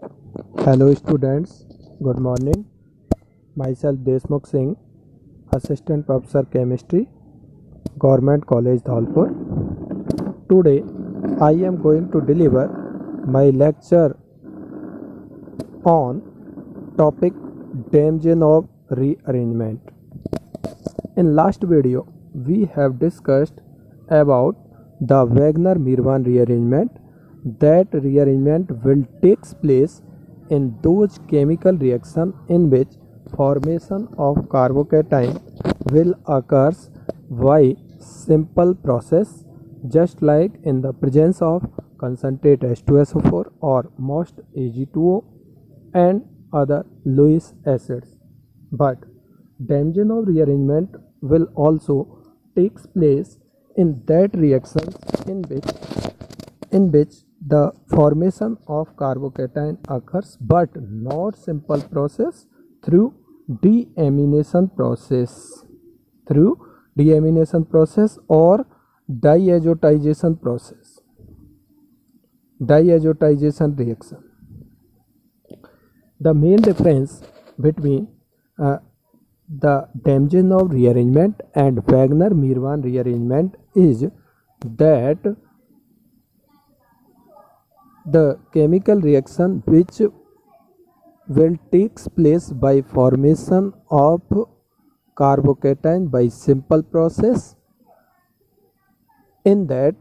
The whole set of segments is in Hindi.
Hello students, good morning. Myself Deshmukh Singh, Assistant Professor Chemistry, Government College Dhalpur. Today I am going to deliver my lecture on topic Damjanov rearrangement. In last video we have discussed about the Wagner-Mirvan rearrangement. That rearrangement will takes place in those chemical reaction in which formation of carbocation will occurs by simple process, just like in the presence of concentrate H2SO4 or most Ag2O and other Lewis acids. But Damjanov rearrangement will also takes place in that reactions in which the formation of carbocation occurs but not simple process, through deamination process or diazotization reaction. The main difference between the Damjanov rearrangement and Wagner-Mirvan rearrangement is that the chemical reaction which will takes place by formation of carbocation by simple process, in that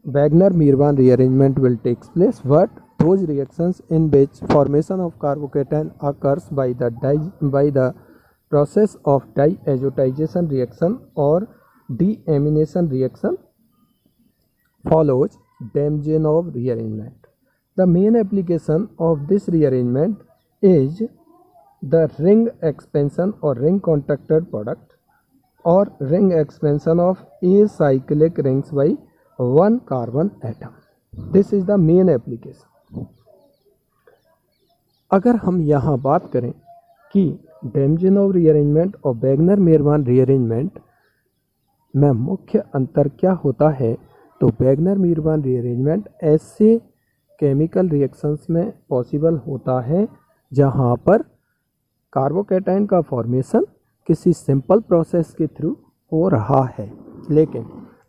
Wagner-Mirvan rearrangement will takes place, but those reactions in which formation of carbocation occurs by the process of diazotization reaction or deamination reaction follows Damjanov rearrangement. The main application of this rearrangement is the ring expansion or ring contacted product or ring expansion of acyclic rings by one carbon atom. This is the main application. अगर हम यहाँ बात करें कि Damjanov rearrangement और Wagner-Mirvan rearrangement में मुख्य अंतर क्या होता है, तो Wagner-Mirvan rearrangement ऐसे केमिकल रिएक्शंस में पॉसिबल होता है जहाँ पर कार्बोकेटाइन का फॉर्मेशन किसी सिंपल प्रोसेस के थ्रू हो रहा है, लेकिन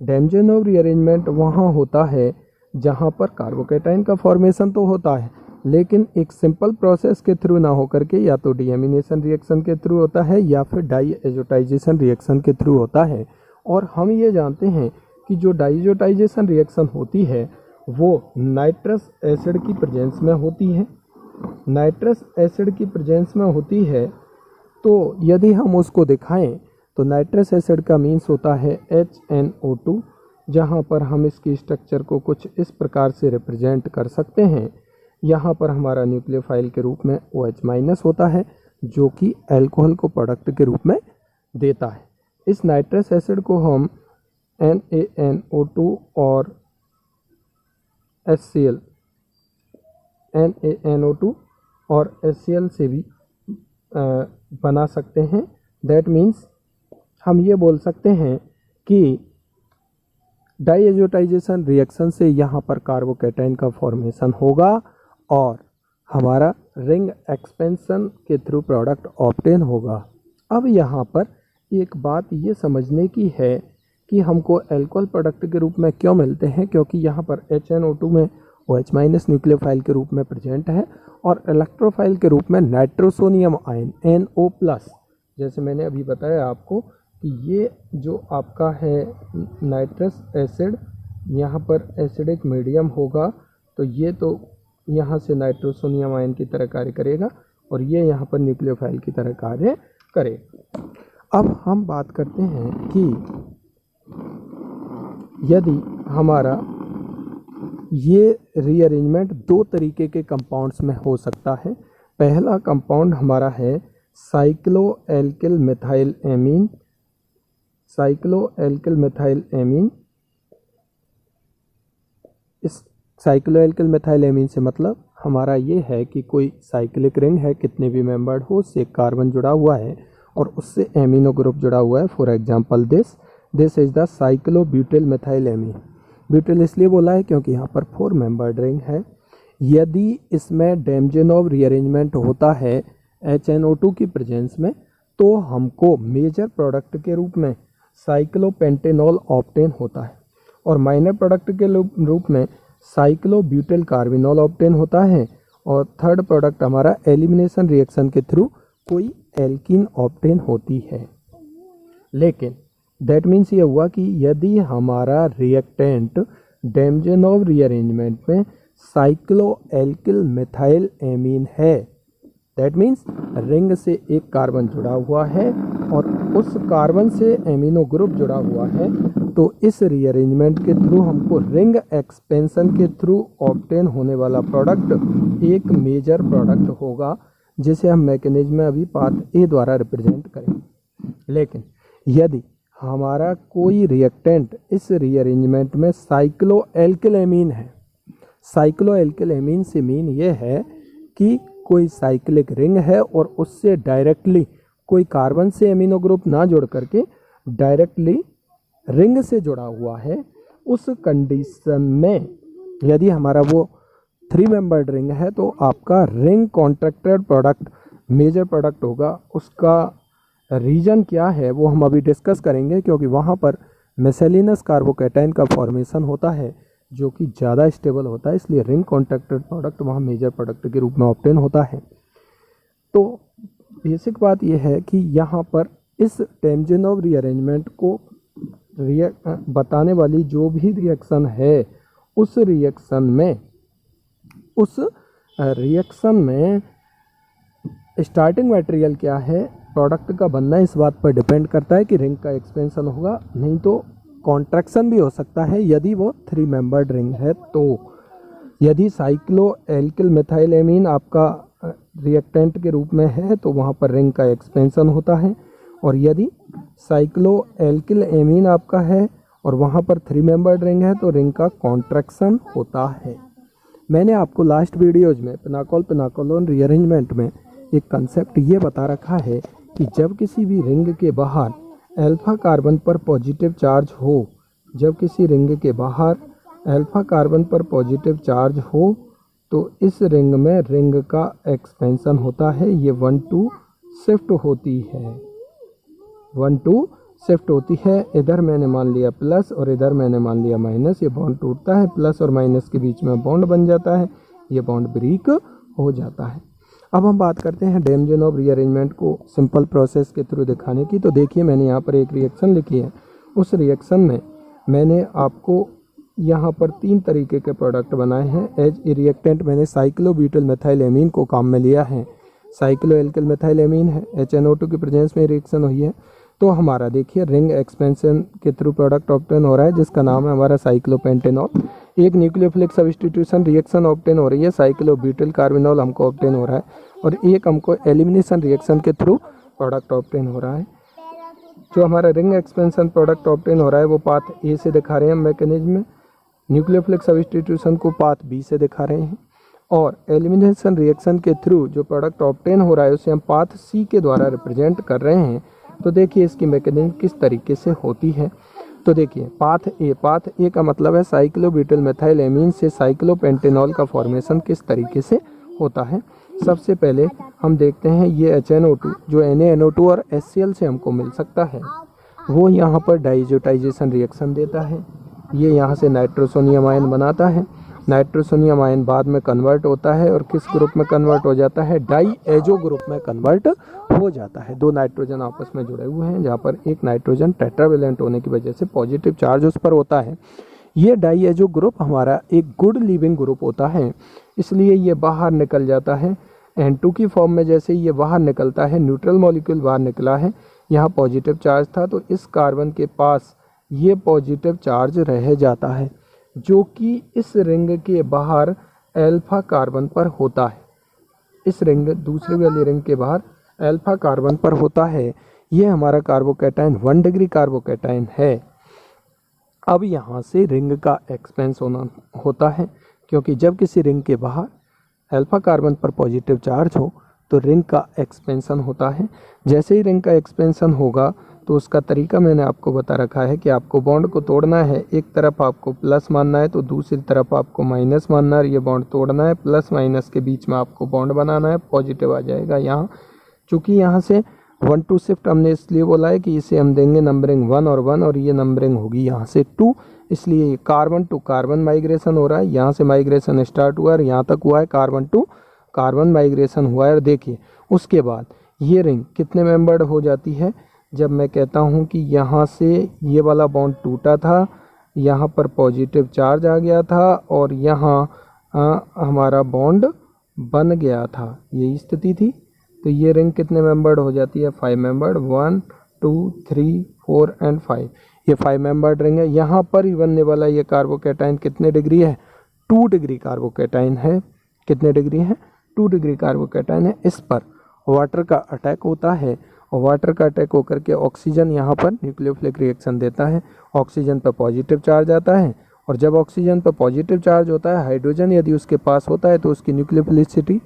Damjanov rearrangement वहाँ होता है जहाँ पर कार्बोकेटाइन का फॉर्मेशन तो होता है लेकिन एक सिंपल प्रोसेस के थ्रू ना होकर के या तो डीएमिनेशन रिएक्शन के थ्रू होता है या फिर डाइएजोटाइजेशन रिएक्शन के थ्रू होता है। और हम ये जानते हैं कि जो डाइएजोटाइजेशन रिएक्शन होती है वो नाइट्रस एसिड की प्रेजेंस में होती है। नाइट्रस एसिड की प्रेजेंस में होती है तो यदि हम उसको दिखाएं तो नाइट्रस एसिड का मीन्स होता है HNO2, जहाँ पर हम इसकी स्ट्रक्चर को कुछ इस प्रकार से रिप्रेजेंट कर सकते हैं। यहाँ पर हमारा न्यूक्लियोफाइल के रूप में OH- होता है जो कि अल्कोहल को प्रोडक्ट के रूप में देता है। इस नाइट्रस एसिड को हम NaNO2 और HCl NaNO2 और HCl से भी बना सकते हैं। दैट मीन्स हम ये बोल सकते हैं कि डाइएजोटाइजेशन रिएक्शन से यहाँ पर कार्बोकेटाइन का फॉर्मेशन होगा और हमारा रिंग एक्सपेंशन के थ्रू प्रोडक्ट ऑब्टेन होगा। अब यहाँ पर एक बात ये समझने की है कि हमको अल्कोहल प्रोडक्ट के रूप में क्यों मिलते हैं, क्योंकि यहाँ पर HNO2 में OH- न्यूक्लियोफाइल के रूप में प्रेजेंट है और इलेक्ट्रोफाइल के रूप में नाइट्रोसोनियम आयन NO+, जैसे मैंने अभी बताया आपको कि ये जो आपका है नाइट्रस एसिड, यहाँ पर एसिडिक मीडियम होगा तो ये तो यहाँ से नाइट्रोसोनियम आयन की तरह कार्य करेगा और ये यहाँ पर न्यूक्लियोफाइल की तरह कार्य करेगा। अब हम बात करते हैं कि यदि हमारा ये रीअरेंजमेंट दो तरीके के कंपाउंड्स में हो सकता है। पहला कंपाउंड हमारा है साइक्लोएल्किल मिथाइल एमीन। इस साइक्लोएल्किल मिथाइल एमीन से मतलब हमारा ये है कि कोई साइक्लिक रिंग है, कितने भी मेंबर्ड हो, उससे कार्बन जुड़ा हुआ है और उससे एमिनो ग्रुप जुड़ा हुआ है। For example this is the cyclobutyl methyl amine. Butyl इसलिए बोला है क्योंकि यहाँ पर 4 मेंबर्ड रिंग है। यदि इसमें डेमजेनोव रीअरेंजमेंट होता है HNO2 की प्रेजेंस में, तो हमको मेजर प्रोडक्ट के रूप में साइक्लोपेंटेनॉल ऑब्टेन होता है और माइनर प्रोडक्ट के रूप में साइक्लोब्यूटिल कार्बिनॉल ऑब्टेन होता है और थर्ड प्रोडक्ट हमारा एलिमिनेशन रिएक्शन के थ्रू कोई एल्कीन ऑब्टेन होती है। लेकिन दैट मीन्स ये हुआ कि यदि हमारा रिएक्टेंट डेमजेनोव रीअरेंजमेंट में साइक्लो एल्किल मिथाइल एमीन है, दैट मीन्स रिंग से एक कार्बन जुड़ा हुआ है और उस कार्बन से एमिनो ग्रुप जुड़ा हुआ है, तो इस रीअरेंजमेंट के थ्रू हमको रिंग एक्सपेंशन के थ्रू ऑब्टेन होने वाला प्रोडक्ट एक मेजर प्रोडक्ट होगा, जिसे हम मैकेनिज्म में अभी पार्ट ए द्वारा रिप्रेजेंट करेंगे। लेकिन यदि हमारा कोई रिएक्टेंट इस रीअरेंजमेंट में साइक्लो एल्किल एमीन है, साइक्लो एल्किल एमीन से मीन ये है कि कोई साइक्लिक रिंग है और उससे डायरेक्टली कोई कार्बन से एमिनो ग्रुप ना जोड़ करके डायरेक्टली रिंग से जुड़ा हुआ है, उस कंडीशन में यदि हमारा वो 3 मेंबर्ड रिंग है तो आपका ring contracted product major product होगा। उसका रीजन क्या है वो हम अभी डिस्कस करेंगे, क्योंकि वहाँ पर मिसेलिनस कार्बोकैटायन का फॉर्मेशन होता है जो कि ज़्यादा स्टेबल होता है, इसलिए रिंग कॉन्ट्रैक्टेड प्रोडक्ट वहाँ मेजर प्रोडक्ट के रूप में ऑब्टेन होता है। तो बेसिक बात यह है कि यहाँ पर इस डेमजेनोव रीअरेंजमेंट को बताने वाली जो भी रिएक्शन है, उस रिएक्शन में स्टार्टिंग मटेरियल क्या है, प्रोडक्ट का बनना इस बात पर डिपेंड करता है कि रिंग का एक्सपेंशन होगा, नहीं तो कॉन्ट्रैक्शन भी हो सकता है यदि वो 3 मेंबर्ड रिंग है। तो यदि साइक्लो एल्किल मिथाइल एमीन आपका रिएक्टेंट के रूप में है तो वहाँ पर रिंग का एक्सपेंशन होता है, और यदि साइक्लो एल्किल एमीन आपका है और वहाँ पर 3 मेंबर्ड रिंग है तो रिंग का कॉन्ट्रैक्शन होता है। मैंने आपको लास्ट वीडियोज में पिनाकोलोन रीअरेंजमेंट में एक कंसेप्ट ये बता रखा है कि जब किसी भी रिंग के बाहर अल्फा कार्बन पर पॉजिटिव चार्ज हो, जब किसी रिंग के बाहर अल्फा कार्बन पर पॉजिटिव चार्ज हो तो इस रिंग में रिंग का एक्सपेंशन होता है, ये 1-2 शिफ्ट होती है, 1-2 शिफ्ट होती है। इधर मैंने मान लिया प्लस और इधर मैंने मान लिया माइनस, ये बॉन्ड टूटता है, प्लस और माइनस के बीच में बॉन्ड बन जाता है, ये बॉन्ड ब्रेक हो जाता है। अब हम बात करते हैं डेमजेनोव रीअरेंजमेंट को सिंपल प्रोसेस के थ्रू दिखाने की। तो देखिए मैंने यहाँ पर एक रिएक्शन लिखी है, उस रिएक्शन में मैंने आपको यहाँ पर 3 तरीके के प्रोडक्ट बनाए हैं। एज ए रिएक्टेंट मैंने साइक्लोब्यूटिल मिथाइल एमीन को काम में लिया है, साइक्लो एल्किल मिथाइल एमीन है, HNO2 की प्रेजेंस में रिएक्शन हुई है। तो हमारा देखिए रिंग एक्सपेंशन के थ्रू प्रोडक्ट ऑब्टेन हो रहा है जिसका नाम है हमारा साइक्लोपेंटेनॉल। एक न्यूक्लियोफिलिक सब्स्टिट्यूशन रिएक्शन ऑब्टेन हो रही है, साइक्लोब्यूटिल कार्बिनॉल हमको ऑब्टेन हो रहा है, और एक हमको एलिमिनेशन रिएक्शन के थ्रू प्रोडक्ट ऑब्टेन हो रहा है। जो हमारा रिंग एक्सपेंशन प्रोडक्ट ऑब्टेन हो रहा है वो पाथ ए से दिखा रहे हैं मैकेनिज्म में, न्यूक्लियोफिलिक सब्स्टिट्यूशन को पाथ बी से दिखा रहे हैं, और एलिमिनेशन रिएक्शन के थ्रू जो प्रोडक्ट ऑब्टेन हो रहा है उसे हम पाथ सी के द्वारा रिप्रेजेंट कर रहे हैं। तो देखिए इसकी मैकेनिज्म किस तरीके से होती है। तो देखिए पाथ ए का मतलब है साइक्लोब्यूटिल मिथाइल एमीन से साइक्लोपेंटेनॉल का फॉर्मेशन किस तरीके से होता है। सबसे पहले हम देखते हैं ये HNO2 जो NaNO2 और HCl से हमको मिल सकता है, वो यहाँ पर डाइजोटाइजेशन रिएक्शन देता है, ये यहाँ से नाइट्रोसोनियम आयन बनाता है, नाइट्रोसोनियम आयन बाद में कन्वर्ट होता है और किस ग्रुप में कन्वर्ट हो जाता है, डाईएजो ग्रुप में कन्वर्ट हो जाता है। 2 नाइट्रोजन आपस में जुड़े हुए हैं जहाँ पर एक नाइट्रोजन टेट्रावेलेंट होने की वजह से पॉजिटिव चार्ज उस पर होता है। ये डाईएजो ग्रुप हमारा एक गुड लीविंग ग्रुप होता है, इसलिए ये बाहर निकल जाता है N2 की फॉर्म में। जैसे ये बाहर निकलता है, न्यूट्रल मॉलिक्यूल बाहर निकला है, यहाँ पॉजिटिव चार्ज था तो इस कार्बन के पास ये पॉजिटिव चार्ज रह जाता है जो कि इस रिंग के बाहर अल्फा कार्बन पर होता है। इस रिंग दूसरी वाली रिंग के बाहर अल्फा कार्बन पर होता है। ये हमारा कार्बोकैटायन 1 डिग्री कार्बोकैटायन है। अब यहाँ से रिंग का एक्सपेंस होता है, क्योंकि जब किसी रिंग के बाहर अल्फा कार्बन पर पॉजिटिव चार्ज हो तो रिंग का एक्सपेंशन होता है। जैसे ही रिंग का एक्सपेंशन होगा तो उसका तरीका मैंने आपको बता रखा है कि आपको बॉन्ड को तोड़ना है, एक तरफ आपको प्लस मानना है तो दूसरी तरफ आपको माइनस मानना है। ये बॉन्ड तोड़ना है, प्लस माइनस के बीच में आपको बॉन्ड बनाना है, पॉजिटिव आ जाएगा यहाँ। चूँकि यहाँ से 1 2 शिफ्ट हमने इसलिए बोला है कि इसे हम देंगे नंबरिंग 1 और 1 और ये नंबरिंग होगी यहाँ से 2, इसलिए ये कार्बन टू कार्बन माइग्रेशन हो रहा है। यहाँ से माइग्रेशन स्टार्ट हुआ और यहाँ तक हुआ है, कार्बन टू कार्बन माइग्रेशन हुआ है। और देखिए उसके बाद ये रिंग कितने मेंबर्ड हो जाती है, जब मैं कहता हूँ कि यहाँ से ये वाला बॉन्ड टूटा था, यहाँ पर पॉजिटिव चार्ज आ गया था और यहाँ हमारा बॉन्ड बन गया था, यही स्थिति थी। तो ये रिंग कितने मेंबर्ड हो जाती है, 5 मेंबर्ड, 1 2 3 4 एंड 5, ये 5 मेंबर्ड रिंग है। यहाँ पर ही बनने वाला ये कार्बोकैटायन कितने डिग्री है, 2 डिग्री कार्बोकैटायन है। कितने डिग्री है, 2 डिग्री कार्बोकैटायन है। इस पर वाटर का अटैक होता है और वाटर का अटैक होकर के ऑक्सीजन यहाँ पर न्यूक्लियोफिलिक रिएक्शन देता है, ऑक्सीजन पर पॉजिटिव चार्ज आता है और जब ऑक्सीजन पर पॉजिटिव चार्ज होता है, हाइड्रोजन यदि उसके पास होता है तो उसकी न्यूक्लियोफिलिसिटी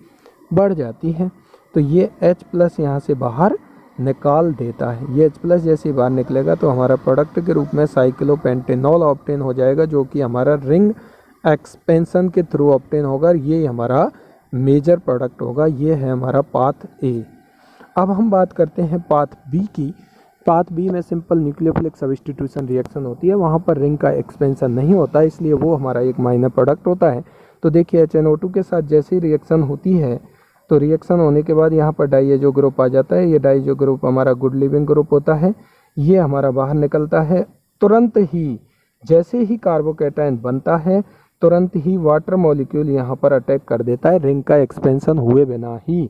बढ़ जाती है। तो ये H+ यहाँ से बाहर निकाल देता है। ये H+ जैसे ही बाहर निकलेगा तो हमारा प्रोडक्ट के रूप में साइक्लोपेंटेनॉल ऑब्टेन हो जाएगा, जो कि हमारा रिंग एक्सपेंशन के थ्रू ऑब्टेन होगा। ये हमारा मेजर प्रोडक्ट होगा। ये है हमारा पाथ ए। अब हम बात करते हैं पाथ बी की। पाथ बी में सिंपल न्यूक्लियोफिलिक सब्स्टिट्यूशन रिएक्शन होती है, वहाँ पर रिंग का एक्सपेंशन नहीं होता, इसलिए वो हमारा एक माइनर प्रोडक्ट होता है। तो देखिए HNO2 के साथ जैसे ही रिएक्शन होती है तो रिएक्शन होने के बाद यहाँ पर डाइएजो ग्रुप आ जाता है। ये डाइएजो ग्रुप हमारा गुड लिविंग ग्रुप होता है, ये हमारा बाहर निकलता है। तुरंत ही जैसे ही कार्बोकैटायन बनता है तुरंत ही वाटर मॉलिक्यूल यहाँ पर अटैक कर देता है, रिंग का एक्सपेंशन हुए बिना ही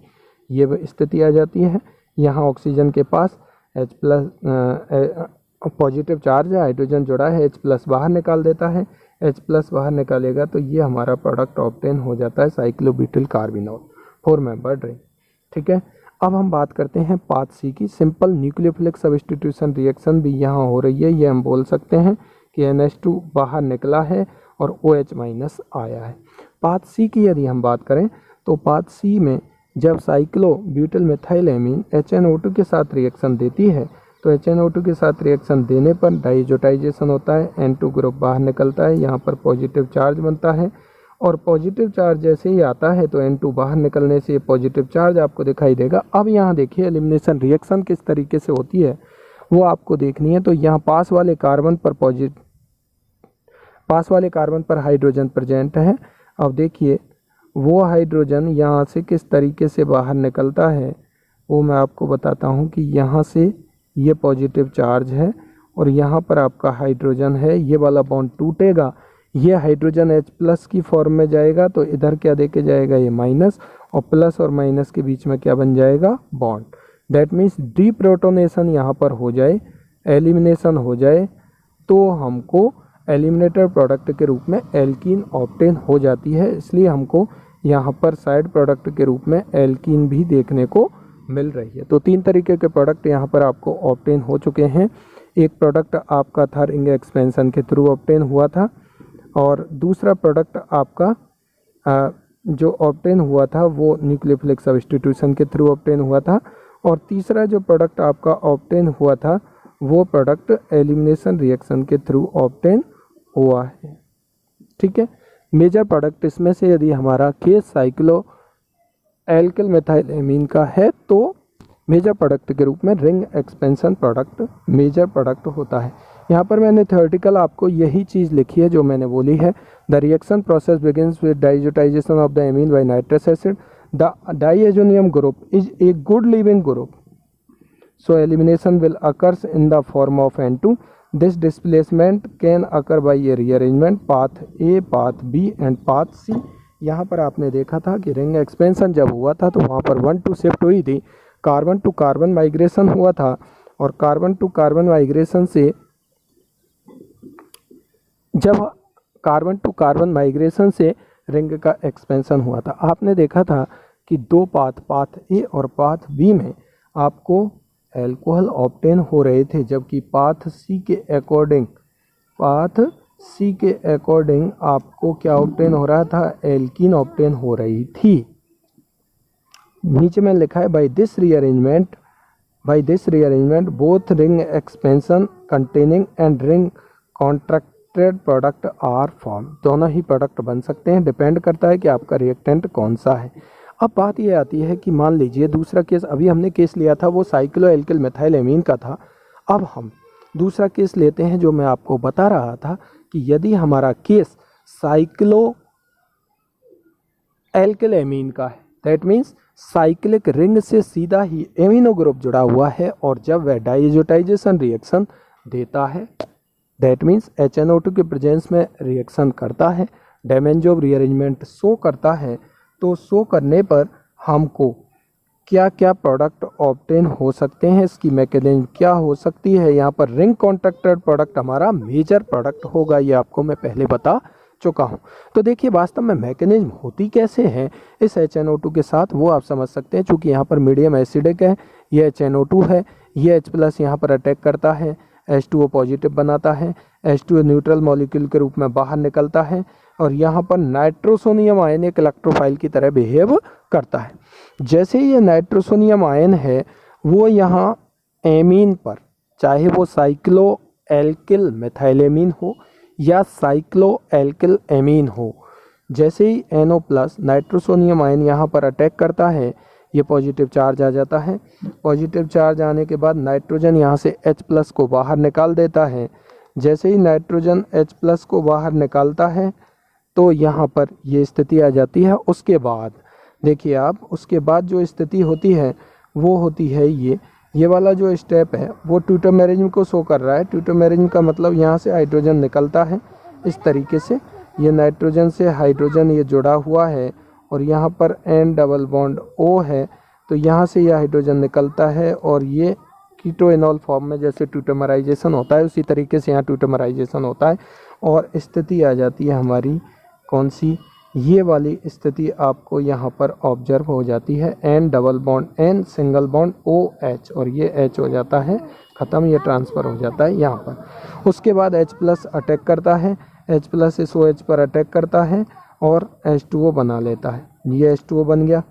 ये स्थिति आ जाती है। यहाँ ऑक्सीजन के पास H+ पॉजिटिव चार्ज है, हाइड्रोजन जुड़ा है, H+ बाहर निकाल देता है। H+ बाहर निकालेगा तो ये हमारा प्रोडक्ट ऑब्टेन हो जाता है, साइक्लोब्यूटिल कार्बिनॉल, 4 मेंबर्ड रिंग। ठीक है, अब हम बात करते हैं पाथ सी की। सिंपल न्यूक्लियोफिलिक सब्स्टिट्यूशन रिएक्शन भी यहाँ हो रही है। ये हम बोल सकते हैं कि NH2 बाहर निकला है और OH- आया है। पाथ सी की यदि हम बात करें तो पाथ सी में जब साइक्लोब्यूटिल मिथाइलएमीन HNO2 के साथ रिएक्शन देती है तो HNO2 के साथ रिएक्शन देने पर डाइजोटाइजेशन होता है, N2 ग्रुप बाहर निकलता है, यहाँ पर पॉजिटिव चार्ज बनता है और पॉजिटिव चार्ज जैसे ही आता है तो N2 बाहर निकलने से पॉजिटिव चार्ज आपको दिखाई देगा। अब यहाँ देखिए एलिमिनेशन रिएक्शन किस तरीके से होती है वो आपको देखनी है। तो यहाँ पास वाले कार्बन पर हाइड्रोजन प्रेजेंट है। अब देखिए वो हाइड्रोजन यहाँ से किस तरीके से बाहर निकलता है वो मैं आपको बताता हूँ कि यहाँ से ये पॉजिटिव चार्ज है और यहाँ पर आपका हाइड्रोजन है, ये वाला बॉन्ड टूटेगा, ये हाइड्रोजन H+ की फॉर्म में जाएगा तो इधर क्या देके जाएगा, ये माइनस, और प्लस और माइनस के बीच में क्या बन जाएगा, बॉन्ड। दैट मीन्स डीप्रोटोनेशन यहाँ पर हो जाए, एलिमिनेशन हो जाए तो हमको एलिमिनेटेड प्रोडक्ट के रूप में एल्कीन ऑब्टेन हो जाती है। इसलिए हमको यहाँ पर साइड प्रोडक्ट के रूप में एल्कीन भी देखने को मिल रही है। तो 3 तरीके के प्रोडक्ट यहाँ पर आपको ऑब्टेन हो चुके हैं। एक प्रोडक्ट आपका था रिंग एक्सपेंशन के थ्रू ऑब्टेन हुआ था और दूसरा प्रोडक्ट आपका जो ऑब्टेन हुआ था वो न्यूक्लियोफिलिक सब्स्टिट्यूशन के थ्रू ऑब्टेन हुआ था और तीसरा जो प्रोडक्ट आपका ऑब्टेन हुआ था वो प्रोडक्ट एलिमिनेशन रिएक्शन के थ्रू ऑब्टेन हुआ है। ठीक है, मेजर प्रोडक्ट इसमें से यदि हमारा केस साइक्लो एल्किल मिथाइलएमीन का है तो मेजर प्रोडक्ट के रूप में ring expansion product major product होता है। यहाँ पर मैंने थ्योरेटिकल आपको यही चीज़ लिखी है जो मैंने बोली है। The reaction process begins with diazotisation of the amine by nitrous acid. The diazonium group is a good living group, so elimination will occurs in the form of N2. This displacement can occur by a rearrangement path A, path B and path C। यहाँ पर आपने देखा था कि रिंग एक्सपेंशन जब हुआ था तो वहाँ पर 1 2 शिफ्ट हुई थी, कार्बन टू कार्बन माइग्रेशन हुआ था और कार्बन टू कार्बन माइग्रेशन से जब कार्बन टू कार्बन माइग्रेशन से रिंग का एक्सपेंशन हुआ था, आपने देखा था कि 2 पाथ ए और पाथ बी में आपको एल्कोहल ऑब्टेन हो रहे थे, जबकि पाथ सी के अकॉर्डिंग आपको क्या ऑब्टेन हो रहा था, एल्कीन ऑब्टेन हो रही थी। नीचे में लिखा है by this rearrangement by this rearrangement both ring expansion containing and ring contracted product are form. दोनों ही प्रोडक्ट बन सकते हैं, डिपेंड करता है कि आपका रिएक्टेंट कौन सा है। अब बात ये आती है कि मान लीजिए दूसरा केस, अभी हमने केस लिया था वो साइक्लो एल्किल मिथाइलेमीन का था। अब हम दूसरा केस लेते हैं जो मैं आपको बता रहा था कि यदि हमारा केस साइक्लो एल्किल एमीन का है, दैट मीन्स साइक्लिक रिंग से सीधा ही एमिनो ग्रुप जुड़ा हुआ है और जब वह डाइएजोटाइजेशन रिएक्शन देता है, दैट मीन्स HNO2 के प्रेजेंस में रिएक्शन करता है, डेमेंजोव रीअरेंजमेंट शो करता है, तो शो करने पर हमको क्या क्या प्रोडक्ट ऑब्टेन हो सकते हैं, इसकी मैकेनिज्म क्या हो सकती है। यहाँ पर रिंग कॉन्ट्रैक्टेड प्रोडक्ट हमारा मेजर प्रोडक्ट होगा, ये आपको मैं पहले बता चुका हूँ। तो देखिए वास्तव में मैकेनिज्म होती कैसे है इस HNO2 के साथ, वो आप समझ सकते हैं। चूँकि यहाँ पर मीडियम एसिडिक है, ये HNO2 है, ये H+ यहाँ पर अटैक करता है, H2O पॉजिटिव बनाता है, H2O न्यूट्रल मॉलिक्यूल के रूप में बाहर निकलता है और यहाँ पर नाइट्रोसोनियम आयन एक इलेक्ट्रोफाइल की तरह बिहेव करता है। जैसे ये नाइट्रोसोनियम आयन है वो यहाँ एमीन पर, चाहे वो साइक्लो एल्किल मिथाइलेमीन हो या साइक्लो एल्किल एमीन हो, जैसे ही NO+ नाइट्रोसोनियम आयन यहाँ पर अटैक करता है, ये पॉजिटिव चार्ज आ जाता है। पॉजिटिव चार्ज आने के बाद नाइट्रोजन यहाँ से H+ को बाहर निकाल देता है। जैसे ही नाइट्रोजन H+ को बाहर निकालता है तो यहाँ पर ये स्थिति आ जाती है। उसके बाद देखिए आप, उसके बाद जो स्थिति होती है वो होती है ये वाला जो स्टेप है वो ट्यूटोमेरिज्म को शो कर रहा है। ट्यूटोमेरिज्म का मतलब यहाँ से हाइड्रोजन निकलता है इस तरीके से, ये नाइट्रोजन से हाइड्रोजन ये जुड़ा हुआ है और यहाँ पर N+O है, तो यहाँ से यह हाइड्रोजन निकलता है और ये कीटोइनॉल फॉर्म में जैसे ट्यूटोमराइजेशन होता है उसी तरीके से यहाँ ट्यूटोमराइजेशन होता है और स्थिति आ जाती है हमारी कौन सी, ये वाली स्थिति आपको यहाँ पर ऑब्जर्व हो जाती है। N सिंगल बॉन्ड OH और ये H हो जाता है ख़त्म, ये ट्रांसफ़र हो जाता है यहाँ पर। उसके बाद H+ अटैक करता है, H+ इस OH पर अटैक करता है और H2O बना लेता है, ये H2O बन गया।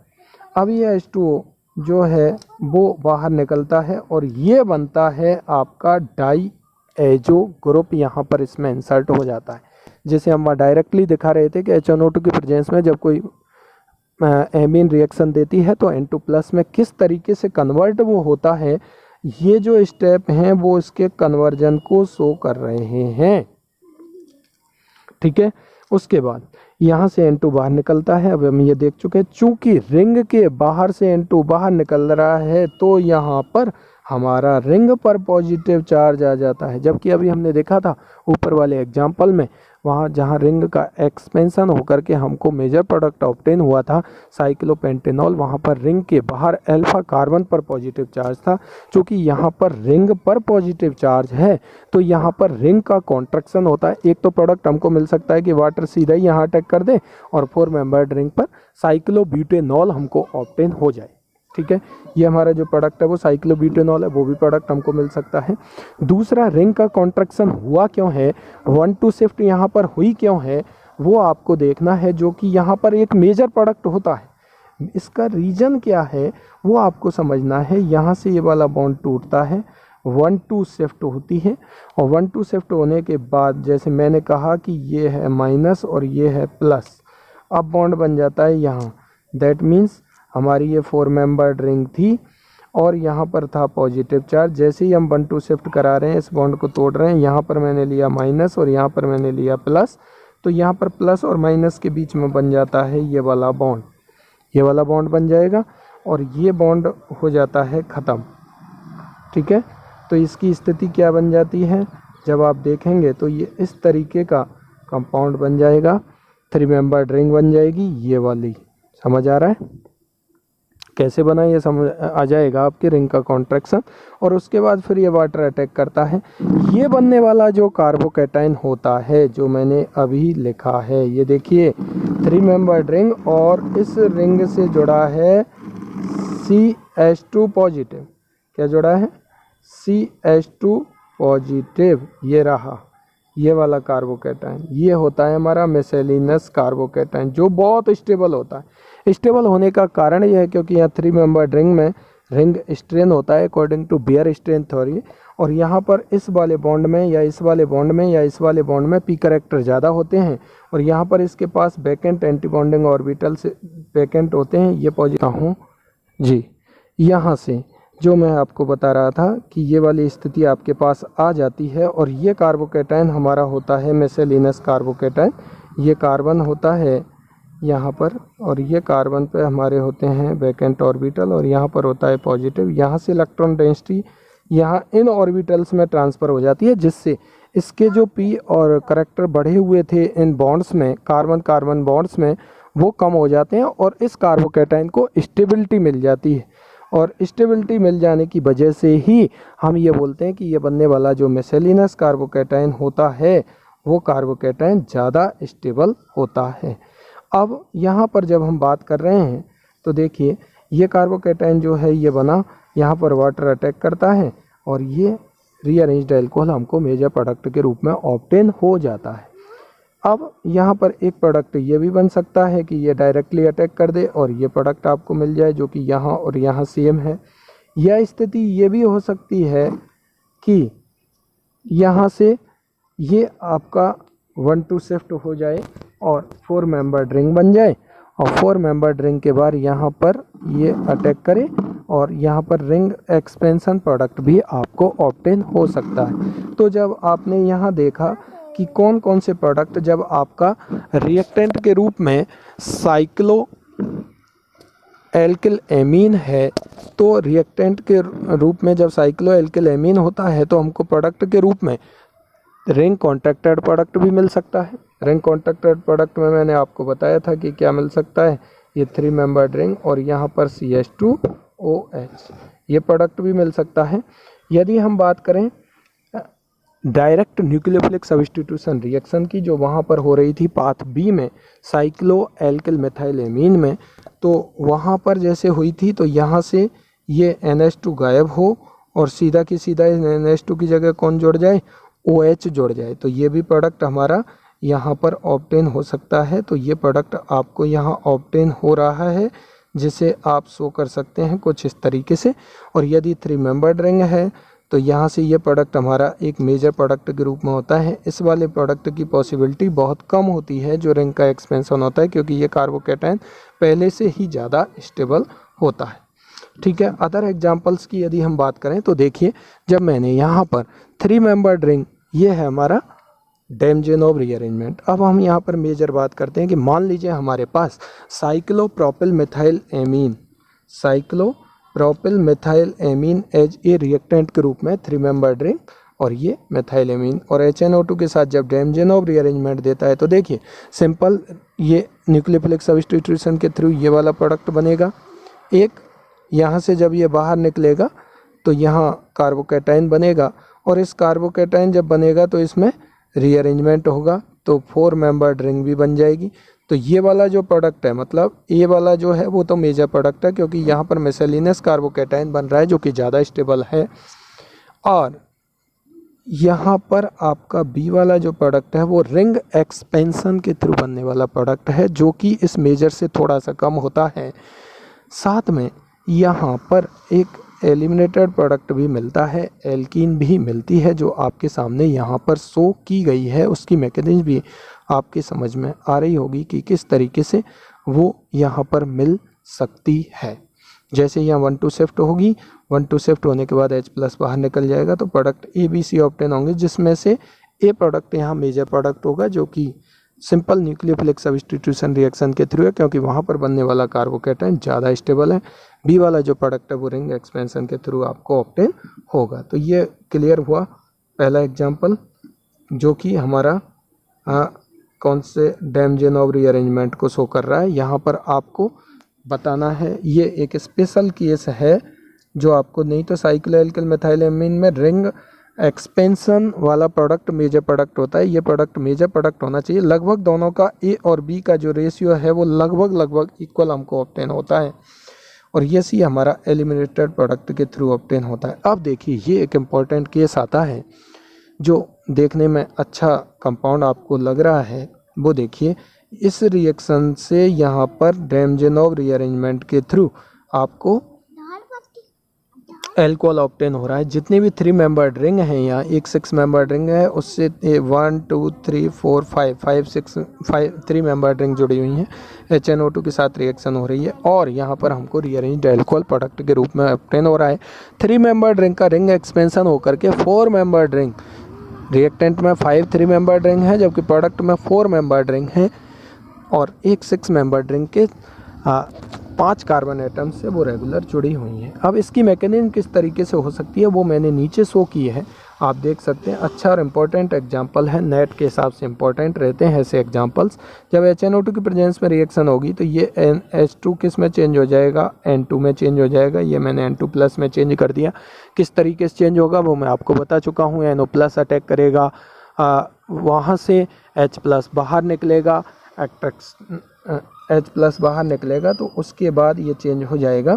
अब ये H2O जो है वो बाहर निकलता है और ये बनता है आपका डाईएजो ग्रुप, यहाँ पर इसमें इंसर्ट हो जाता है। जैसे हम डायरेक्टली दिखा रहे थे कि HNO2 की प्रेजेंस में जब कोई एमीन रिएक्शन देती है तो N2+ में किस तरीके से कन्वर्ट वो होता है, ये जो स्टेप हैं वो इसके कन्वर्जन को शो कर रहे हैं। ठीक है, उसके बाद यहाँ से N2 बाहर निकलता है। अब हम ये देख चुके हैं, चूंकि रिंग के बाहर से N2 बाहर निकल रहा है तो यहाँ पर हमारा रिंग पर पॉजिटिव चार्ज आ जाता है। जबकि अभी हमने देखा था ऊपर वाले एग्जाम्पल में, वहाँ जहाँ रिंग का एक्सपेंशन होकर के हमको मेजर प्रोडक्ट ऑब्टेन हुआ था साइक्लोपेंटेनॉल, वहाँ पर रिंग के बाहर अल्फा कार्बन पर पॉजिटिव चार्ज था। चूँकि यहाँ पर रिंग पर पॉजिटिव चार्ज है तो यहाँ पर रिंग का कॉन्ट्रैक्शन होता है। एक तो प्रोडक्ट हमको मिल सकता है कि वाटर सीधा ही यहाँ अटैक कर दे और 4 मेंबर्ड रिंग पर साइक्लोब्यूटेनॉल हमको ऑब्टेन हो जाए। ठीक है, ये हमारा जो प्रोडक्ट है वो साइक्लोब्यूटेनॉल है, वो भी प्रोडक्ट हमको मिल सकता है। दूसरा, रिंग का कॉन्ट्रैक्शन हुआ क्यों है, 1-2 शिफ्ट यहाँ पर हुई क्यों है, वो आपको देखना है, जो कि यहाँ पर एक मेजर प्रोडक्ट होता है। इसका रीज़न क्या है वो आपको समझना है। यहाँ से ये वाला बॉन्ड टूटता है, 1-2 शिफ्ट होती है और 1-2 शिफ्ट होने के बाद जैसे मैंने कहा कि ये है माइनस और ये है प्लस, अब बॉन्ड बन जाता है यहाँ। दैट मीन्स हमारी ये 4 मेंबर्ड रिंग थी और यहाँ पर था पॉजिटिव चार्ज। जैसे ही हम 1-2 शिफ्ट करा रहे हैं, इस बॉन्ड को तोड़ रहे हैं, यहाँ पर मैंने लिया माइनस और यहाँ पर मैंने लिया प्लस, तो यहाँ पर प्लस और माइनस के बीच में बन जाता है ये वाला बॉन्ड, ये वाला बॉन्ड बन जाएगा और ये बॉन्ड हो जाता है ख़त्म। ठीक है, तो इसकी स्थिति क्या बन जाती है, जब आप देखेंगे तो ये इस तरीके का कंपाउंड बन जाएगा, 3 मेंबर्ड रिंग बन जाएगी ये वाली। समझ आ रहा है कैसे बना, ये समझ आ जाएगा आपके रिंग का कॉन्ट्रैक्शन। और उसके बाद फिर ये वाटर अटैक करता है। ये बनने वाला जो कार्बोकैटायन होता है जो मैंने अभी लिखा है, ये देखिए 3 मेंबर्ड रिंग और इस रिंग से जुड़ा है CH2 पॉजिटिव। क्या जुड़ा है, CH2 पॉजिटिव, ये रहा ये वाला कार्बोकैटायन। ये होता है हमारा मिसेलिनस कार्बोकैटायन जो बहुत स्टेबल होता है। स्टेबल होने का कारण यह है क्योंकि यहाँ 3 मेंबर्ड रिंग में रिंग स्ट्रेन होता है according to Baeyer strain theory. और यहाँ पर इस वाले बॉन्ड में या इस वाले बॉन्ड में या इस वाले बॉन्ड में पी करेक्टर ज़्यादा होते हैं, और यहाँ पर इसके पास वैकेंट एंटी बॉन्डिंग ऑर्बिटल से वैकेंट होते हैं। ये पॉजिटिव हूँ जी। यहाँ से जो मैं आपको बता रहा था कि ये वाली स्थिति आपके पास आ जाती है, और ये कार्बोकैटायन हमारा होता है मेसेलिनस कार्बोकैटायन। ये कार्बन होता है यहाँ पर, और ये कार्बन पे हमारे होते हैं वैकेंट ऑर्बिटल, और यहाँ पर होता है पॉजिटिव। यहाँ से इलेक्ट्रॉन डेंसिटी यहाँ इन ऑर्बिटल्स में ट्रांसफ़र हो जाती है, जिससे इसके जो पी और करेक्टर बढ़े हुए थे इन बॉन्ड्स में, कार्बन कार्बन बॉन्ड्स में, वो कम हो जाते हैं और इस कार्बोकैटायन को स्टेबिलिटी मिल जाती है। और स्टेबिलिटी मिल जाने की वजह से ही हम ये बोलते हैं कि ये बनने वाला जो मेसेलिनस कार्बोकैटायन होता है वो कार्बोकैटायन ज़्यादा स्टेबल होता है। अब यहाँ पर जब हम बात कर रहे हैं तो देखिए ये कार्बोकैटायन जो है ये बना, यहाँ पर वाटर अटैक करता है और ये रीअरेंज्ड अल्कोहल हमको मेजर प्रोडक्ट के रूप में ऑब्टेन हो जाता है। अब यहाँ पर एक प्रोडक्ट ये भी बन सकता है कि ये डायरेक्टली अटैक कर दे और ये प्रोडक्ट आपको मिल जाए जो कि यहाँ और यहाँ सेम है। यह स्थिति ये भी हो सकती है कि यहाँ से ये आपका 1-2 शिफ्ट हो जाए और 4 मेंबर रिंग बन जाए, और 4 मेंबर रिंग के बाद यहाँ पर ये अटैक करे और यहाँ पर रिंग एक्सपेंशन प्रोडक्ट भी आपको ऑब्टेन हो सकता है। तो जब आपने यहाँ देखा कि कौन कौन से प्रोडक्ट जब आपका रिएक्टेंट के रूप में साइक्लो एल्किल एमीन है, तो रिएक्टेंट के रूप में जब साइक्लो एल्किल एमीन होता है तो हमको प्रोडक्ट के रूप में रिंग कॉन्ट्रैक्टेड प्रोडक्ट भी मिल सकता है। रिंग कॉन्ट्रैक्टेड प्रोडक्ट में मैंने आपको बताया था कि क्या मिल सकता है, ये 3 मेंबर्ड रिंग और यहाँ पर CH2OH, ये प्रोडक्ट भी मिल सकता है। यदि हम बात करें डायरेक्ट न्यूक्लियोफिलिक सब्स्टिट्यूशन रिएक्शन की जो वहाँ पर हो रही थी पाथ बी में साइक्लो एल्किल मिथाइल एमीन में, तो वहाँ पर जैसे हुई थी तो यहाँ से ये NH2 गायब हो और सीधा की सीधा NH2 की जगह कौन जुड़ जाए, OH जुड़ जाए, तो ये भी प्रोडक्ट हमारा यहाँ पर ऑब्टेन हो सकता है। तो ये प्रोडक्ट आपको यहाँ ऑब्टेन हो रहा है, जिसे आप शो कर सकते हैं कुछ इस तरीके से। और यदि 3 मेंबर्ड रिंग है तो यहाँ से ये प्रोडक्ट हमारा एक मेजर प्रोडक्ट के रूप में होता है। इस वाले प्रोडक्ट की पॉसिबिलिटी बहुत कम होती है जो रिंग का एक्सपेंशन होता है, क्योंकि ये कार्बोकैटायन पहले से ही ज़्यादा स्टेबल होता है। ठीक है, अदर एग्जांपल्स की यदि हम बात करें तो देखिए जब मैंने यहाँ पर 3 मेंबर्ड रिंग, ये है हमारा डेमजेनोव रीअरेंजमेंट। अब हम यहाँ पर मेजर बात करते हैं कि मान लीजिए हमारे पास cyclopropyl methyl amine, cyclopropyl methyl amine as a reactant के रूप में 3 मेंबर्ड रिंग और ये मिथाइल एमीन, और HNO2 के साथ जब डेमजेनोव रीअरेंजमेंट देता है तो देखिए सिंपल ये न्यूक्लियोफिलिक सब्स्टिट्यूशन के थ्रू ये वाला प्रोडक्ट बनेगा। एक यहाँ से जब ये बाहर निकलेगा तो यहाँ कार्बोकैटायन बनेगा, और इस कार्बोकैटायन जब बनेगा तो इसमें रीअरेंजमेंट होगा तो 4 मेंबर्ड रिंग भी बन जाएगी। तो ये वाला जो प्रोडक्ट है, मतलब ये वाला जो है वो तो मेजर प्रोडक्ट है, क्योंकि यहाँ पर मेसेलिनस कार्बोकैटायन बन रहा है जो कि ज़्यादा स्टेबल है। और यहाँ पर आपका बी वाला जो प्रोडक्ट है वो रिंग एक्सपेंशन के थ्रू बनने वाला प्रोडक्ट है, जो कि इस मेजर से थोड़ा सा कम होता है। साथ में यहाँ पर एक एलिमिनेटेड प्रोडक्ट भी मिलता है, एल्कीन भी मिलती है, जो आपके सामने यहाँ पर शो की गई है। उसकी मैकेनिज्म भी आपके समझ में आ रही होगी कि किस तरीके से वो यहाँ पर मिल सकती है। जैसे यहाँ 1-2 शिफ्ट होगी, 1-2 शिफ्ट होने के बाद H+ बाहर निकल जाएगा तो प्रोडक्ट ABC ऑब्टेन होंगे, जिसमें से ए प्रोडक्ट यहाँ मेजर प्रोडक्ट होगा जो कि सिंपल न्यूक्लियोफिलिक सब्स्टिट्यूशन रिएक्शन के थ्रू है, क्योंकि वहाँ पर बनने वाला कार्बोकैटायन ज़्यादा स्टेबल है। बी वाला जो प्रोडक्ट है वो रिंग एक्सपेंशन के थ्रू आपको ऑब्टेन होगा। तो ये क्लियर हुआ पहला एग्जांपल, जो कि हमारा कौन से डेमजेनोव रीअरेंजमेंट को शो कर रहा है। यहाँ पर आपको बताना है ये एक स्पेशल केस है जो आपको नहीं तो साइक्लो एल्किल मिथाइल एमीन में रिंग एक्सपेंशन वाला प्रोडक्ट मेजर प्रोडक्ट होता है। ये प्रोडक्ट मेजर प्रोडक्ट होना चाहिए। लगभग दोनों का ए और बी का जो रेशियो है वो लगभग इक्वल हमको ऑब्टेन होता है, और ये सी हमारा एलिमिनेटेड प्रोडक्ट के थ्रू ऑब्टेन होता है। अब देखिए ये एक इम्पॉर्टेंट केस आता है जो देखने में अच्छा कंपाउंड आपको लग रहा है। वो देखिए इस रिएक्शन से यहाँ पर डेमजेनोव रीअरेंजमेंट के थ्रू आपको एल्कोहल ऑब्टेन हो रहा है। जितनी भी 3 मेंबर्ड रिंग हैं, यहाँ एक 6 मेंबर्ड रिंग है, उससे 1 2 3 4 5 6 3 मेंबर्ड रिंग जुड़ी हुई हैं, HNO2 के साथ रिएक्शन हो रही है और यहाँ पर हमको रीअरेंज्ड एल्कोहल प्रोडक्ट के रूप में ऑब्टेन हो रहा है। 3 मेंबर्ड रिंग का रिंग एक्सपेंशन होकर के 4 मेंबर्ड रिंग, रिएक्टेंट में 5 3 मेंबर्ड रिंग है जबकि प्रोडक्ट में 4 मेंबर्ड रिंग है और एक 6 मेंबर्ड रिंग के 5 कार्बन एटम से वो रेगुलर जुड़ी हुई हैं। अब इसकी मैकेनिज्म किस तरीके से हो सकती है वो मैंने नीचे शो की है, आप देख सकते हैं। अच्छा और इम्पोर्टेंट एग्जांपल है, नेट के हिसाब से इम्पोर्टेंट रहते हैं ऐसे एग्जांपल्स। जब HNO2 की प्रेजेंस में रिएक्शन होगी तो ये H2 किस में चेंज हो जाएगा, N2 में चेंज हो जाएगा। ये मैंने N2 प्लस में चेंज कर दिया। किस तरीके से चेंज होगा वो मैं आपको बता चुका हूँ। NO प्लस अटैक करेगा, वहाँ से H प्लस बाहर निकलेगा, H प्लस बाहर निकलेगा तो उसके बाद ये चेंज हो जाएगा।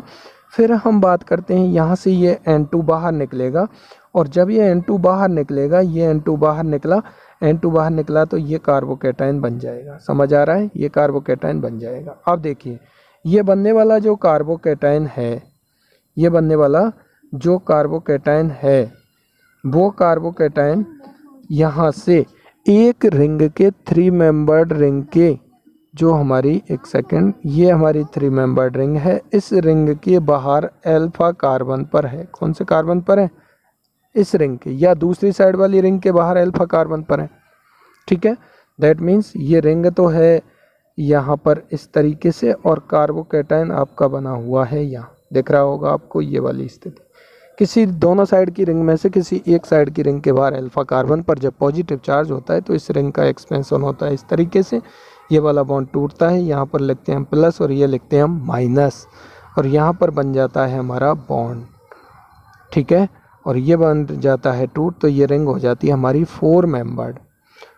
फिर हम बात करते हैं यहाँ से ये N2 बाहर निकलेगा और जब ये N2 बाहर निकलेगा, ये N2 बाहर निकला, N2 बाहर निकला तो ये कार्बोकैटायन बन जाएगा। समझ आ रहा है, ये कार्बोकैटायन बन जाएगा। अब देखिए ये बनने वाला जो कार्बोकैटायन है, ये बनने वाला जो कार्बोकैटायन है वो कार्बोकैटायन यहाँ से एक रिंग के 3 मेंबर्ड रिंग के जो हमारी, एक सेकंड, ये हमारी 3 मेंबर्ड रिंग है, इस रिंग के बाहर अल्फा कार्बन पर है। कौन से कार्बन पर है? इस रिंग के, या दूसरी साइड वाली रिंग के बाहर अल्फा कार्बन पर है। ठीक है, दैट मीन्स ये रिंग तो है यहाँ पर इस तरीके से और कार्बोकैटायन आपका बना हुआ है यहाँ, दिख रहा होगा आपको ये वाली स्थिति। किसी दोनों साइड की रिंग में से किसी एक साइड की रिंग के बाहर अल्फा कार्बन पर जब पॉजिटिव चार्ज होता है तो इस रिंग का एक्सपेंशन होता है इस तरीके से। ये वाला बॉन्ड टूटता है, यहाँ पर लिखते हैं हम प्लस और ये लिखते हैं हम माइनस और यहाँ पर बन जाता है हमारा बॉन्ड। ठीक है, और ये बन जाता है टूट, तो ये रिंग हो जाती है हमारी 4 मेंबर्ड।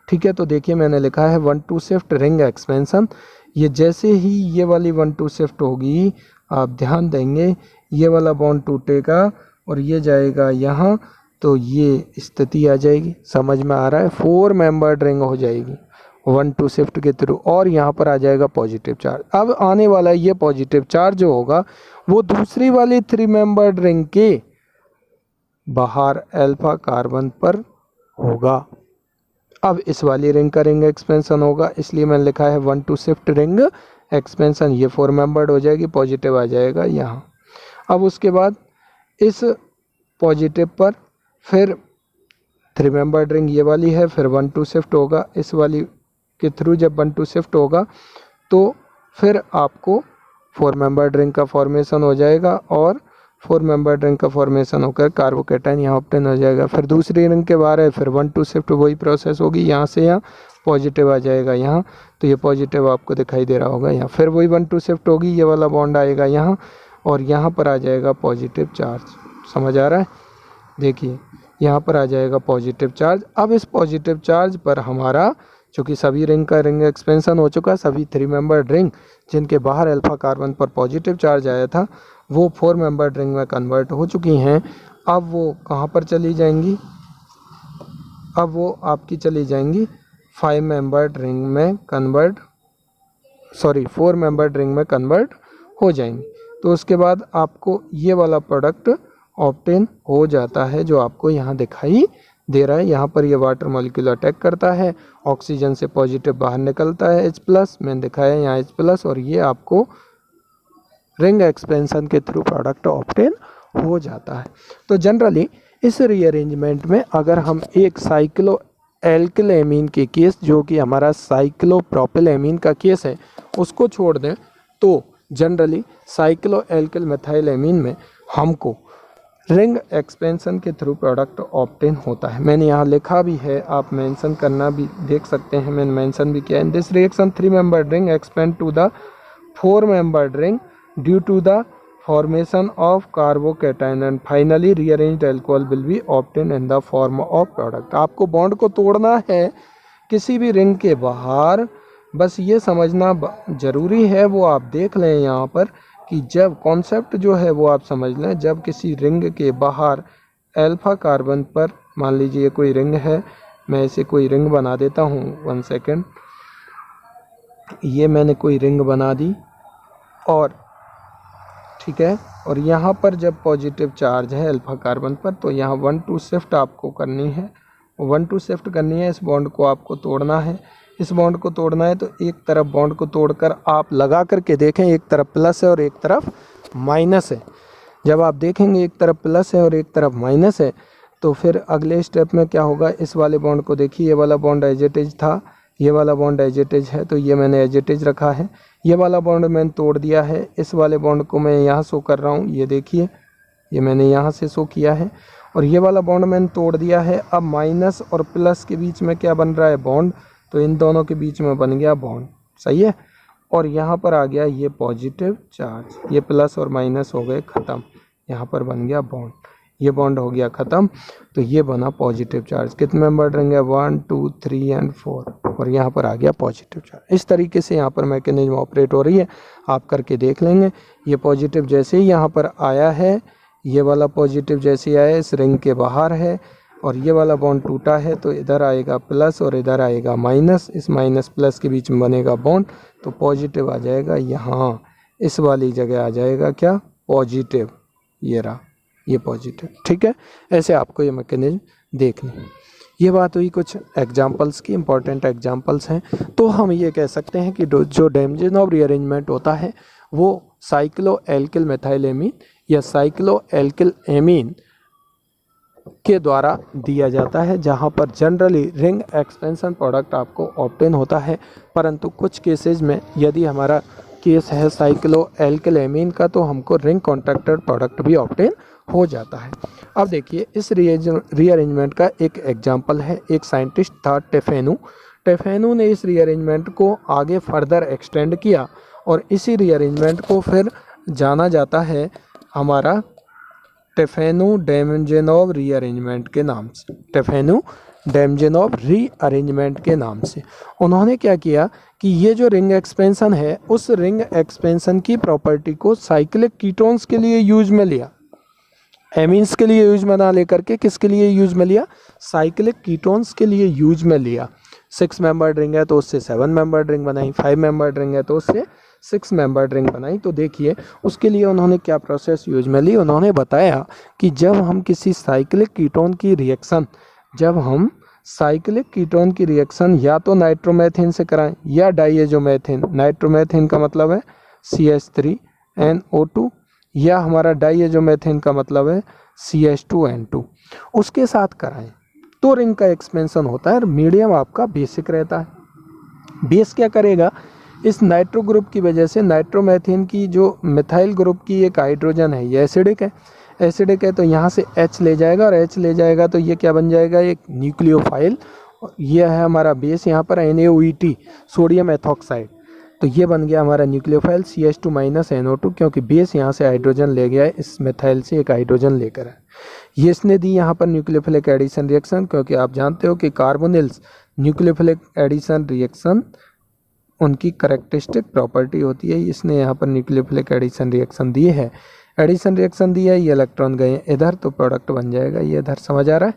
ठीक है, तो देखिए मैंने लिखा है 1-2 शिफ्ट रिंग एक्सपेंशन। ये जैसे ही ये वाली 1-2 शिफ्ट होगी, आप ध्यान देंगे ये वाला बॉन्ड टूटेगा और ये जाएगा यहाँ, तो ये स्थिति आ जाएगी। समझ में आ रहा है, 4 मेंबर्ड रिंग हो जाएगी 1-2 शिफ्ट के थ्रू और यहाँ पर आ जाएगा पॉजिटिव चार्ज। अब आने वाला ये पॉजिटिव चार्ज जो होगा वो दूसरी वाली 3 मेंबर्ड रिंग के बाहर अल्फा कार्बन पर होगा। अब इस वाली रिंग का रिंग एक्सपेंशन होगा, इसलिए मैंने लिखा है 1-2 शिफ्ट रिंग एक्सपेंशन। ये 4 मेंबर्ड हो जाएगी, पॉजिटिव आ जाएगा यहाँ। अब उसके बाद इस पॉजिटिव पर फिर 3 मेंबर्ड रिंग ये वाली है, फिर 1-2 शिफ्ट होगा इस वाली के थ्रू। जब 1-2 शिफ्ट होगा तो फिर आपको 4 मेंबर्ड रिंग का फॉर्मेशन हो जाएगा और 4 मेंबर्ड रिंग का फॉर्मेशन होकर कार्बोकैटायन यहाँ ऑब्टेन हो जाएगा। फिर दूसरी रिंग के बाहर है, फिर 1-2 शिफ्ट वही प्रोसेस होगी, यहाँ से यहाँ पॉजिटिव आ जाएगा यहाँ, तो ये पॉजिटिव आपको दिखाई दे रहा होगा यहाँ। फिर वही 1-2 शिफ्ट होगी, ये वाला बॉन्ड आएगा यहाँ और यहाँ पर आ जाएगा पॉजिटिव चार्ज। समझ आ रहा है, देखिए यहाँ पर आ जाएगा पॉजिटिव चार्ज। अब इस पॉजिटिव चार्ज पर हमारा, चूँकि सभी रिंग का रिंग एक्सपेंशन हो चुका, सभी 3 मेंबर्ड रिंग जिनके बाहर अल्फा कार्बन पर पॉजिटिव चार्ज आया था वो 4 मेंबर्ड रिंग में कन्वर्ट हो चुकी हैं। अब वो कहाँ पर चली जाएंगी? अब वो आपकी चली जाएंगी 5 मेंबर्ड रिंग में कन्वर्ट, 4 मेंबर्ड रिंग में कन्वर्ट हो जाएंगी। तो उसके बाद आपको ये वाला प्रोडक्ट ऑब्टेन हो जाता है जो आपको यहाँ दिखाई दे रहा है। यहाँ पर ये वाटर मॉलिक्यूल अटैक करता है, ऑक्सीजन से पॉजिटिव बाहर निकलता है H+, मैंने दिखाया यहाँ H+, और ये आपको रिंग एक्सपेंशन के थ्रू प्रोडक्ट ऑब्टेन हो जाता है। तो जनरली इस रीअरेंजमेंट में अगर हम एक साइक्लो एल्किल एमीन के केस, जो कि हमारा साइक्लोप्रोपिल एमीन का केस है, उसको छोड़ दें तो generally cyclo alkyl methyl amine में हमको रिंग एक्सपेंशन के थ्रू प्रोडक्ट ऑब्टेन होता है। मैंने यहाँ लिखा भी है, आप मेंशन करना भी देख सकते हैं, मैंने मेंशन भी किया। In this reaction 3 membered ring expand to the 4 membered ring due to the formation of carbocation and finally rearranged alcohol will be obtained in the form of product। आपको बॉन्ड को तोड़ना है किसी भी रिंग के बाहर, बस ये समझना जरूरी है, वो आप देख लें यहाँ पर कि जब कॉन्सेप्ट जो है वो आप समझ लें, जब किसी रिंग के बाहर अल्फा कार्बन पर, मान लीजिए कोई रिंग है, मैं इसे कोई रिंग बना देता हूँ, 1 सेकेंड, ये मैंने कोई रिंग बना दी और ठीक है। और यहाँ पर जब पॉजिटिव चार्ज है अल्फा कार्बन पर तो यहाँ 1 2 शिफ्ट आपको करनी है, 1 2 शिफ्ट करनी है। इस बॉन्ड को आपको तोड़ना है, इस बॉन्ड को तोड़ना है तो एक तरफ बॉन्ड को तोड़कर आप लगा करके देखें, एक तरफ प्लस है और एक तरफ माइनस है। जब आप देखेंगे एक तरफ प्लस है और एक तरफ माइनस है तो फिर अगले स्टेप में क्या होगा, इस वाले बॉन्ड को देखिए, ये वाला बॉन्ड एज इट इज था, ये वाला बॉन्ड एज इट इज है तो ये मैंने एज इट इज रखा है। ये वाला बॉन्ड मैंने तोड़ दिया है, इस वाले बॉन्ड को मैं यहाँ शो कर रहा हूँ, ये देखिए ये मैंने यहाँ से शो किया है। और ये वाला बॉन्ड मैंने तोड़ दिया है। अब माइनस और प्लस के बीच में क्या बन रहा है, बॉन्ड, तो इन दोनों के बीच में बन गया बॉन्ड, सही है। और यहाँ पर आ गया ये पॉजिटिव चार्ज, ये प्लस और माइनस हो गए ख़त्म, यहाँ पर बन गया बॉन्ड, ये बॉन्ड हो गया ख़त्म। तो ये बना पॉजिटिव चार्ज। कितने मेंबर रहेंगे, 1 2 3 और 4, और यहाँ पर आ गया पॉजिटिव चार्ज। इस तरीके से यहाँ पर मैकेनिज्म ऑपरेट हो रही है, आप करके देख लेंगे। ये पॉजिटिव जैसे ही यहाँ पर आया है, ये वाला पॉजिटिव जैसे आया इस रिंग के बाहर है और ये वाला बॉन्ड टूटा है तो इधर आएगा प्लस और इधर आएगा माइनस, इस माइनस प्लस के बीच में बनेगा बॉन्ड, तो पॉजिटिव आ जाएगा यहाँ, इस वाली जगह आ जाएगा क्या, पॉजिटिव, ये रहा ये पॉजिटिव, ठीक है। ऐसे आपको ये मैकेनिज्म देखनी है। ये बात हुई कुछ एग्जांपल्स की, इंपॉर्टेंट एग्जांपल्स हैं। तो हम ये कह सकते हैं कि जो डेमजेनोव रीअरेंजमेंट होता है वो साइक्लो एल्किल मेथाइलेमीन या साइक्लो एल्किल एमीन के द्वारा दिया जाता है, जहां पर जनरली रिंग एक्सपेंशन प्रोडक्ट आपको ऑब्टेन होता है। परंतु कुछ केसेस में यदि हमारा केस है साइक्लो एल्किल एमीन का तो हमको रिंग कॉन्ट्रैक्टेड प्रोडक्ट भी ऑब्टेन हो जाता है। अब देखिए इस रीअरेंजमेंट का एक एग्जांपल है, एक साइंटिस्ट था टेफेनू ने इस रीअरेंजमेंट को आगे फर्दर एक्सटेंड किया और इसी रीअरेंजमेंट को फिर जाना जाता है हमारा टेफेनू डेमजेनोव रीअरेंजमेंट के नाम से, टेफेनू डेमजेनोव रीअरेंजमेंट के नाम से। उन्होंने क्या किया कि ये जो रिंग एक्सपेंशन है उस रिंग एक्सपेंशन की प्रॉपर्टी को साइक्लिक कीटोन्स के लिए यूज में लिया, एमीन्स के लिए यूज में ना लेकर के किसके लिए यूज में लिया, साइक्लिक कीटोन्स के लिए यूज में लिया। 6 मेंबर्ड रिंग है तो उससे 7 मेंबर्ड रिंग बनाई, 5 मेंबर्ड रिंग है तो उससे 6 मेंबर्ड रिंग बनाई। तो देखिए उसके लिए उन्होंने क्या प्रोसेस यूज में ली, उन्होंने बताया कि जब हम किसी साइक्लिक कीटोन की रिएक्शन, जब हम साइक्लिक कीटोन की रिएक्शन या तो नाइट्रोमेथिन से कराएं या डाइएजोमेथिन, नाइट्रोमेथिन का मतलब है CH3NO2 या हमारा डाइएजोमेथिन का मतलब है CH2N2, उसके साथ कराएं तो रिंग का एक्सपेंशन होता है और मीडियम आपका बेसिक रहता है। बेस क्या करेगा, इस नाइट्रो ग्रुप की वजह से नाइट्रोमेथिन की जो मिथाइल ग्रुप की एक हाइड्रोजन है ये एसिडिक है तो यहाँ से H ले जाएगा और H ले जाएगा तो ये क्या बन जाएगा, एक न्यूक्लियोफाइल। ये है हमारा बेस यहाँ पर NaOET सोडियम एथॉक्साइड, तो ये बन गया हमारा न्यूक्लियोफाइल CH2-NO2 क्योंकि बेस यहाँ से हाइड्रोजन ले गया है, इस मिथाइल से एक हाइड्रोजन लेकर है। ये इसने दी यहाँ पर न्यूक्लियोफिलिक एडिशन रिएक्शन, क्योंकि आप जानते हो कि कार्बोनिल्स न्यूक्लियोफिलिक एडिशन रिएक्शन उनकी करेक्टरिस्टिक प्रॉपर्टी होती है। इसने यहाँ पर न्यूक्लियोफिलिक एडिशन रिएक्शन दी है, ये इलेक्ट्रॉन गए इधर तो प्रोडक्ट बन जाएगा, ये इधर समझ आ रहा है,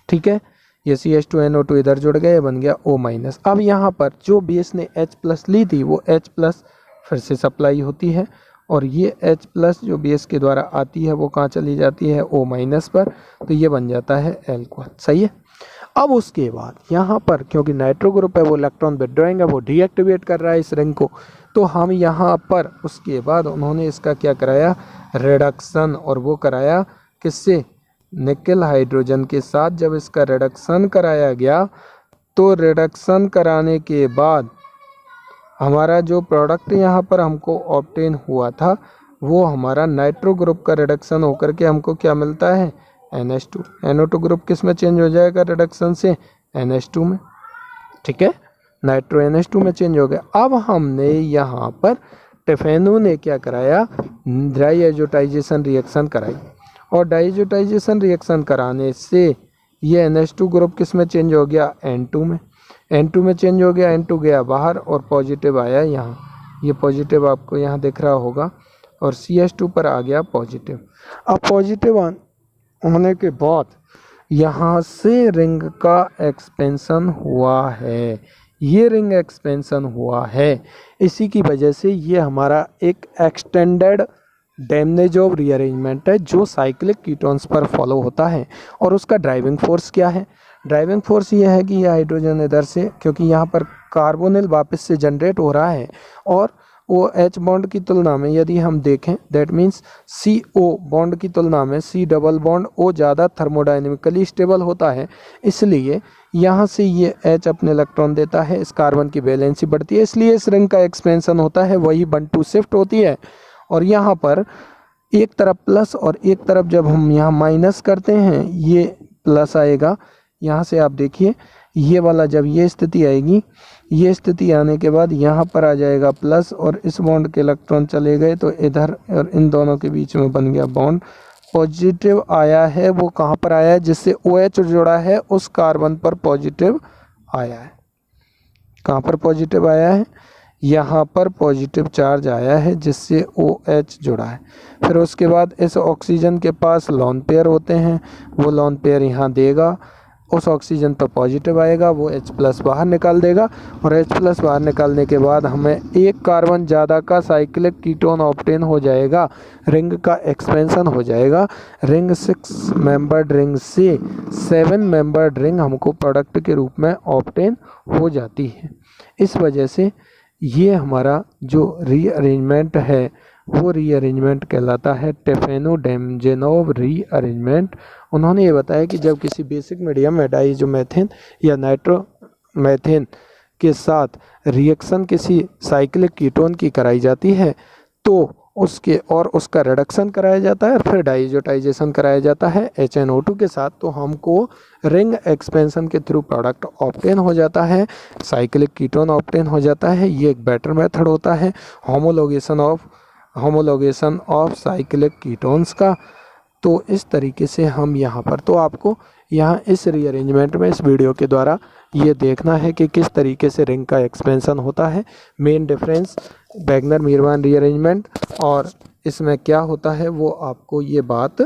ठीक है। ये CH2NO2 इधर जुड़ गए, बन गया O-। अब यहाँ पर जो बेस ने H+ ली थी वो H+ फिर से सप्लाई होती है और ये H+ जो बेस के द्वारा आती है वो कहाँ चली जाती है, O- पर, तो ये बन जाता है एल्कोहल, सही है। अब उसके बाद यहाँ पर क्योंकि नाइट्रो ग्रुप है वो इलेक्ट्रॉन विड्रॉइंग है, वो डीएक्टिवेट कर रहा है इस रिंग को, तो हम यहाँ पर उसके बाद उन्होंने इसका क्या कराया, रिडक्शन, और वो कराया किससे, निकल हाइड्रोजन के साथ। जब इसका रिडक्शन कराया गया तो रिडक्शन कराने के बाद हमारा जो प्रोडक्ट यहाँ पर हमको ऑब्टेन हुआ था वो हमारा नाइट्रो ग्रुप का रिडक्शन होकर के हमको क्या मिलता है, NH2। NO2 ग्रुप किस में चेंज हो जाएगा रिडक्शन से, NH2 में, ठीक है, नाइट्रो NH2 में चेंज हो गया। अब हमने यहाँ पर टेफेनू ने क्या कराया, डाइएजोटाइजेशन रिएक्शन कराई और डाइएजोटाइजेशन रिएक्शन कराने से ये NH2 ग्रुप किस में चेंज हो गया, N2 में, N2 में चेंज हो गया, N2 गया बाहर और पॉजिटिव आया यहाँ, ये पॉजिटिव आपको यहाँ दिख रहा होगा और CH2 पर आ गया पॉजिटिव। अब पॉजिटिव होने के बाद यहाँ से रिंग का एक्सपेंशन हुआ है, ये रिंग एक्सपेंशन हुआ है, इसी की वजह से ये हमारा एक एक्सटेंडेड डेमनेजोव रीअरेंजमेंट है जो साइक्लिक कीटोन्स पर फॉलो होता है। और उसका ड्राइविंग फोर्स क्या है? ड्राइविंग फोर्स ये है कि यह हाइड्रोजन इधर से, क्योंकि यहाँ पर कार्बोनिल वापस से जनरेट हो रहा है और वो H बॉन्ड की तुलना में यदि हम देखें, दैट मीन्स CO बॉन्ड की तुलना में C डबल बॉन्ड O ज़्यादा थर्मोडाइनमिकली स्टेबल होता है, इसलिए यहाँ से ये H अपने इलेक्ट्रॉन देता है, इस कार्बन की वैलेंसी बढ़ती है, इसलिए इस रिंग का एक्सपेंशन होता है, वही 1-2 शिफ्ट होती है। और यहाँ पर एक तरफ प्लस और एक तरफ जब हम यहाँ माइनस करते हैं ये प्लस आएगा। यहाँ से आप देखिए ये वाला जब ये स्थिति आएगी, ये स्थिति आने के बाद यहाँ पर आ जाएगा प्लस और इस बॉन्ड के इलेक्ट्रॉन चले गए तो इधर और इन दोनों के बीच में बन गया बॉन्ड। पॉजिटिव आया है, वो कहाँ पर आया है? जिससे OH जुड़ा है उस कार्बन पर पॉजिटिव आया है। कहाँ पर पॉजिटिव आया है? यहाँ पर पॉजिटिव चार्ज आया है जिससे OH जुड़ा है। फिर उसके बाद इस ऑक्सीजन के पास लोन पेयर होते हैं, वो लोन पेयर यहाँ देगा, उस ऑक्सीजन पर पॉजिटिव आएगा, वो H+ बाहर निकाल देगा और H+ बाहर निकालने के बाद हमें एक कार्बन ज़्यादा का साइक्लिक कीटोन ऑब्टेन हो जाएगा, रिंग का एक्सपेंशन हो जाएगा। रिंग 6 मेंबर्ड रिंग से 7 मेंबर्ड रिंग हमको प्रोडक्ट के रूप में ऑब्टेन हो जाती है। इस वजह से ये हमारा जो रीअरेंजमेंट है वो रीअरेंजमेंट कहलाता है टेफेनो-डेमजेनोव रीअरेंजमेंट। उन्होंने ये बताया कि जब किसी बेसिक मीडियम में डाइइज़ोमेथेन या नाइट्रोमेथेन के साथ रिएक्शन किसी साइक्लिक कीटोन की कराई जाती है तो उसका रिडक्शन कराया जाता है और फिर डाइजोटाइजेशन कराया जाता है HNO2 के साथ, तो हमको रिंग एक्सपेंशन के थ्रू प्रोडक्ट ऑब्टेन हो जाता है, साइक्लिक कीटोन ऑब्टेन हो जाता है। ये एक बेटर मेथड होता है होमोलोगेशन ऑफ साइक्लिक कीटोन्स का। तो इस तरीके से हम यहाँ पर, तो आपको यहाँ इस रीअरेंजमेंट में इस वीडियो के द्वारा ये देखना है कि किस तरीके से रिंग का एक्सपेंशन होता है। मेन डिफरेंस वैगनर मीरवान रीअरेंजमेंट और इसमें क्या होता है वो आपको ये बात